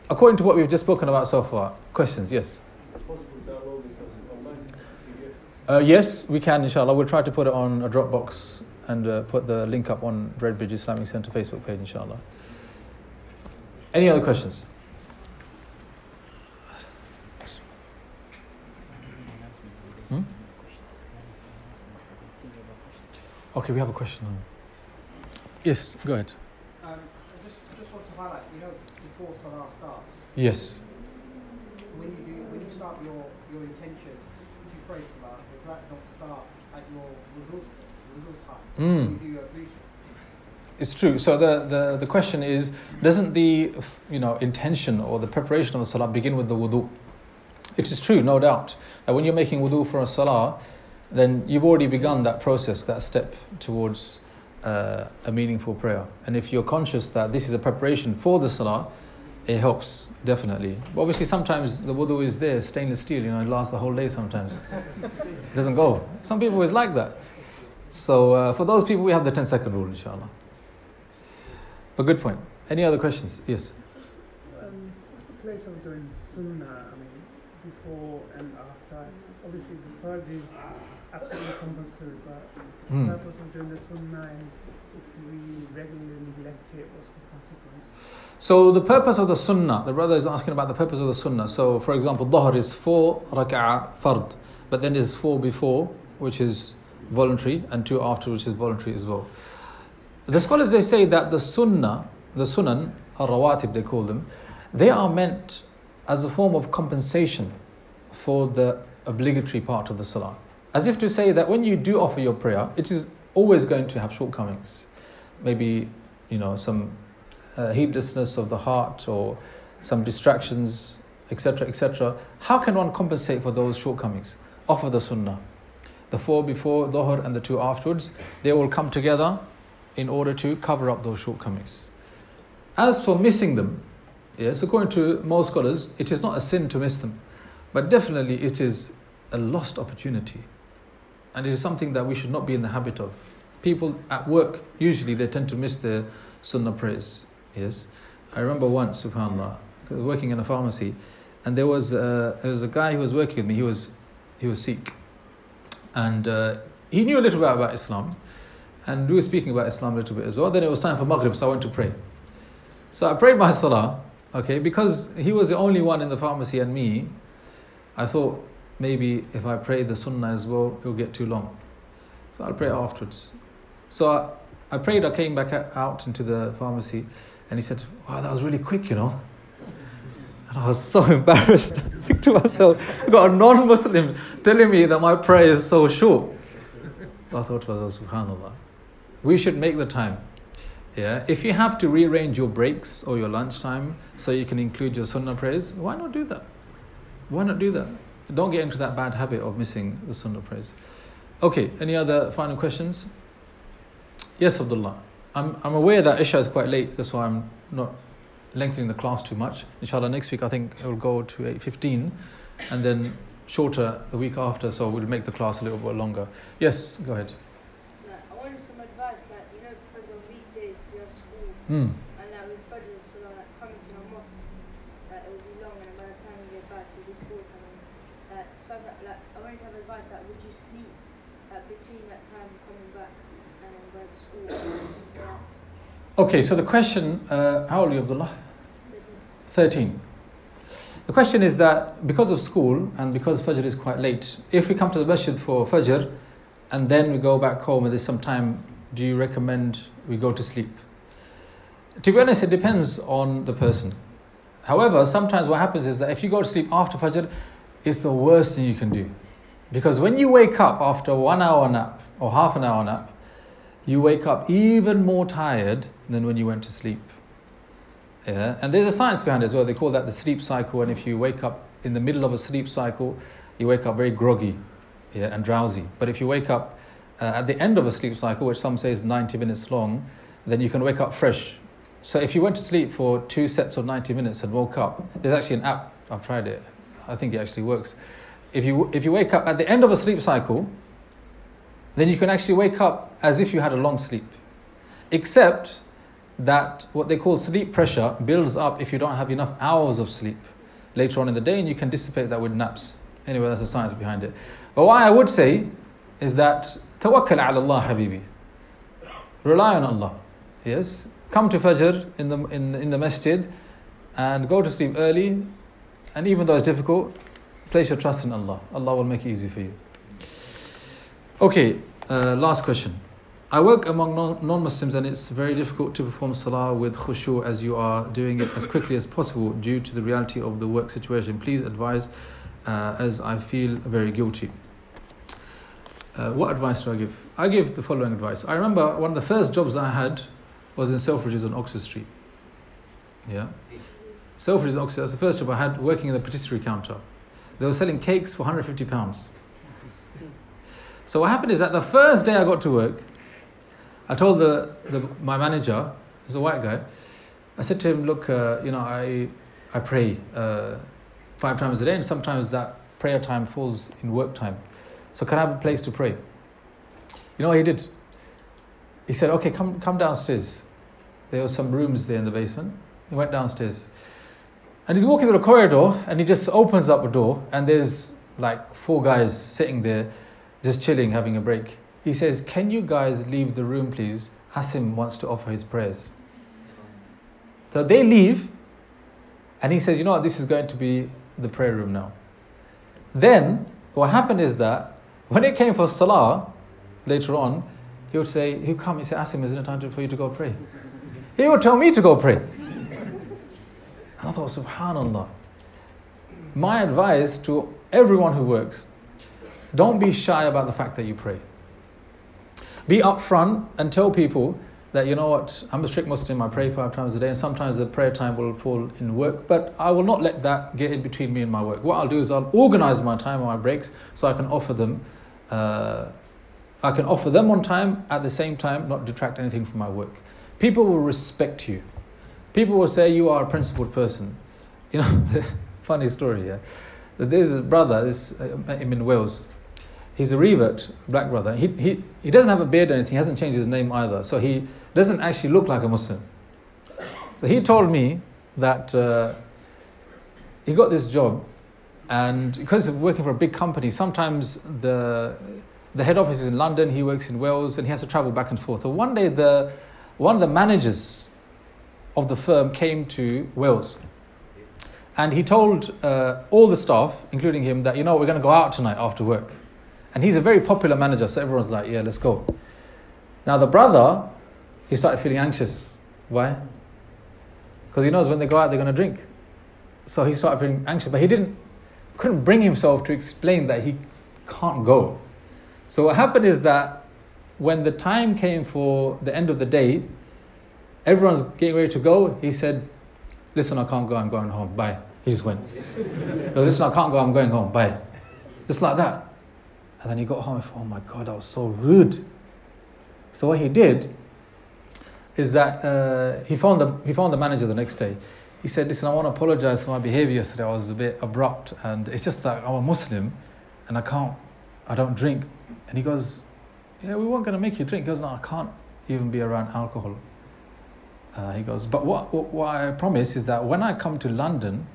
according to what we've just spoken about so far, questions? Yes. Yes, we can, inshallah. We'll try to put it on a Dropbox and put the link up on Redbridge Islamic Centre Facebook page, inshallah. Any other questions? Okay, we have a question. Yes, go ahead. I just want to highlight, before Salah starts. Yes. When you start your intention to pray Salah, does that not start at your wudu time? You do your ablution. It's true. So the question is, doesn't the intention or the preparation of the Salah begin with the wudu? It is true, no doubt. When you're making wudu for a Salah, then you've already begun that process, that step towards a meaningful prayer. And if you're conscious that this is a preparation for the Salah, it helps, definitely. But obviously, sometimes the wudu is there, stainless steel, it lasts the whole day sometimes. It doesn't go. Some people is like that. So for those people, we have the 10-second rule, inshallah. But good point. Any other questions? Yes? What's the place of doing Sunnah, before and after? Obviously, the Fajr is absolutely compulsory, but the purpose of doing the Sunnah, and if we regularly neglect it, what's the consequence? So the purpose of the Sunnah, the brother is asking about the purpose of the Sunnah. So for example, Dhuhr is 4 rak'ah fard, but then there's 4 before, which is voluntary, and 2 after, which is voluntary as well. The scholars, they say that the Sunnah, the Sunan, al-Rawatib they call them, they are meant as a form of compensation for the obligatory part of the Salah. As if to say that when you do offer your prayer, it is always going to have shortcomings. Maybe, some heedlessness of the heart or some distractions, etc., etc. How can one compensate for those shortcomings? Offer the Sunnah. The 4 before Dhuhr and the 2 afterwards, they all come together in order to cover up those shortcomings. As for missing them, yes, according to most scholars, it is not a sin to miss them, but definitely it is a lost opportunity, and it is something that we should not be in the habit of. People at work, usually they tend to miss their Sunnah prayers. Yes, I remember once, subhanAllah, I was working in a pharmacy, and there was a guy who was working with me. He was Sikh, and he knew a little bit about Islam, and we were speaking about Islam a little bit as well. Then it was time for Maghrib, so I went to pray. So I prayed my Salah, okay, because he was the only one in the pharmacy and me. I thought maybe if I pray the Sunnah as well, it will get too long. So I'll pray afterwards. So I prayed, I came back out into the pharmacy, and he said, wow, that was really quick, And I was so embarrassed. I think to myself, I got a non-Muslim telling me that my prayer is so short. I thought to myself, subhanAllah, we should make the time. Yeah, if you have to rearrange your breaks or your lunchtime so you can include your Sunnah prayers, why not do that? Why not do that? Don't get into that bad habit of missing the Sunnah prayers. Okay, any other final questions? Yes, Abdullah. I'm aware that Isha is quite late, that's why I'm not lengthening the class too much. Inshallah, next week I think it will go to 8:15, and then shorter the week after, so we'll make the class a little bit longer. Yes, go ahead. I wanted some advice, because on weekdays we have school, Mm. and with Fajr, so coming to the mosque, it will be long, and by the time we get back, it will be school time. So I wanted to have advice, would you sleep between that time coming back and then by the school? Okay, so the question, how old are you, Abdullah? 13. The question is that because of school and because Fajr is quite late, if we come to the masjid for Fajr and then we go back home and there's some time, do you recommend we go to sleep? To be honest, it depends on the person. However, sometimes what happens is that if you go to sleep after Fajr, it's the worst thing you can do. Because when you wake up after a 1 hour nap or half an hour nap, you wake up even more tired than when you went to sleep. Yeah, and there's a science behind it as well. They call that the sleep cycle. And if you wake up in the middle of a sleep cycle, you wake up very groggy, and drowsy. But if you wake up at the end of a sleep cycle, which some say is 90 minutes long, then you can wake up fresh. So if you went to sleep for 2 sets of 90 minutes and woke up, there's actually an app. I've tried it. I think it actually works. If you wake up at the end of a sleep cycle, then you can actually wake up as if you had a long sleep. Except that what they call sleep pressure builds up if you don't have enough hours of sleep later on in the day, and you can dissipate that with naps. Anyway, that's the science behind it. But what I would say is that tawakkal ala Allah, habibi. Rely on Allah. Yes. Come to Fajr in the masjid and go to sleep early. And even though it's difficult, place your trust in Allah. Allah will make it easy for you. Okay, last question. I work among non-Muslims and it's very difficult to perform Salah with khushu as you are doing it as quickly as possible due to the reality of the work situation. Please advise as I feel very guilty. What advice do I give? I give the following advice. I remember one of the first jobs I had was in Selfridges on Oxford Street. Yeah. Selfridges on Oxford, that's the first job I had, working in the patisserie counter. They were selling cakes for £150. So what happened is that the first day I got to work, I told my manager, he's a white guy, I said to him, look, I pray 5 times a day, and sometimes that prayer time falls in work time. So can I have a place to pray? You know what he did? He said, okay, come downstairs. There were some rooms there in the basement. He went downstairs. And he's walking through the corridor, and he just opens up a door, and there's like 4 guys sitting there, just chilling, having a break. He says, can you guys leave the room, please? Asim wants to offer his prayers. So they leave, and he says, you know what, this is going to be the prayer room now. Then, what happened is that, when it came for Salah, later on, he would say, he'd come, he'd say, Asim, isn't it time for you to go pray? He would tell me to go pray. And I thought, subhanallah. My advice to everyone who works, don't be shy about the fact that you pray. Be upfront and tell people that, you know what, I'm a strict Muslim, I pray 5 times a day, and sometimes the prayer time will fall in work, but I will not let that get in between me and my work. What I'll do is I'll organize my time and my breaks so I can offer them on time, at the same time not detract anything from my work. People will respect you. People will say you are a principled person. You know, funny story, yeah. There's a brother, him in Wales. He's a revert, black brother. He doesn't have a beard or anything. He hasn't changed his name either. So he doesn't actually look like a Muslim. So he told me that he got this job, and because of working for a big company, sometimes the head office is in London, he works in Wales, and he has to travel back and forth. So one day one of the managers of the firm came to Wales, and he told all the staff, including him, that, you know, we're going to go out tonight after work. And he's a very popular manager, so everyone's like, yeah, let's go. Now the brother, he started feeling anxious. Why? Because he knows when they go out, they're going to drink. So he started feeling anxious, but he couldn't bring himself to explain that he can't go. So what happened is that when the time came for the end of the day, everyone's getting ready to go. He said, listen, I can't go, I'm going home, bye. He just went. No, listen, I can't go, I'm going home, bye. Just like that. And then he got home and thought, oh my God, that was so rude. So what he did is that he phoned the manager the next day. He said, listen, I want to apologize for my behavior yesterday. I was a bit abrupt, and it's just that I'm a Muslim and I don't drink. And he goes, yeah, we weren't going to make you drink. He goes, no, I can't even be around alcohol. He goes, but what I promise is that when I come to London,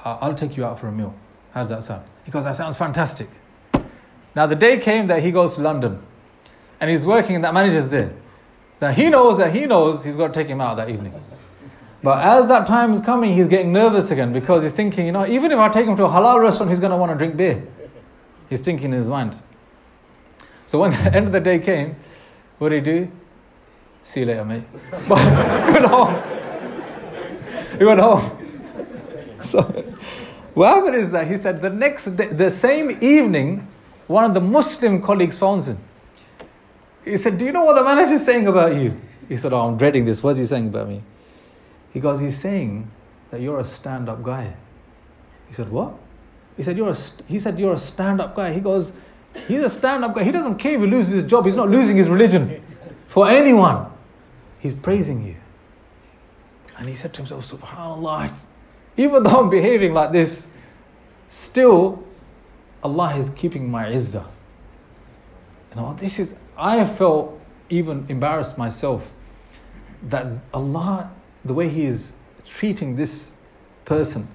I'll take you out for a meal. How does that sound? He goes, that sounds fantastic. Now the day came that he goes to London, and he's working, and that manager's there. Now he knows he's got to take him out that evening. But as that time is coming, he's getting nervous again, because he's thinking, you know, even if I take him to a halal restaurant, he's going to want to drink beer. He's thinking in his mind. So when the end of the day came, what did he do? See you later, mate. But he went home. He went home. So what happened is that he said the next day, the same evening, one of the Muslim colleagues phones him. He said, do you know what the manager is saying about you? He said, oh, I'm dreading this. What's he saying about me? He goes, he's saying that you're a stand-up guy. He said, what? He said, you're a stand-up guy. He goes, he's a stand-up guy. He doesn't care if he loses his job. He's not losing his religion for anyone. He's praising you. And he said to himself, subhanAllah, even though I'm behaving like this, still Allah is keeping my izzah. You know, I have felt even embarrassed myself that Allah, the way He is treating this person,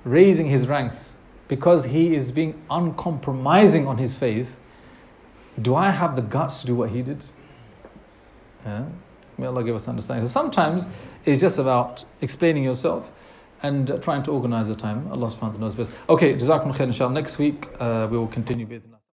raising his ranks because he is being uncompromising on his faith, do I have the guts to do what he did? Yeah? May Allah give us understanding. So sometimes it's just about explaining yourself and trying to organize the time. Allah subhanahu wa ta'ala knows best. Okay, Jazakumullah khair, inshallah. Next week we will continue with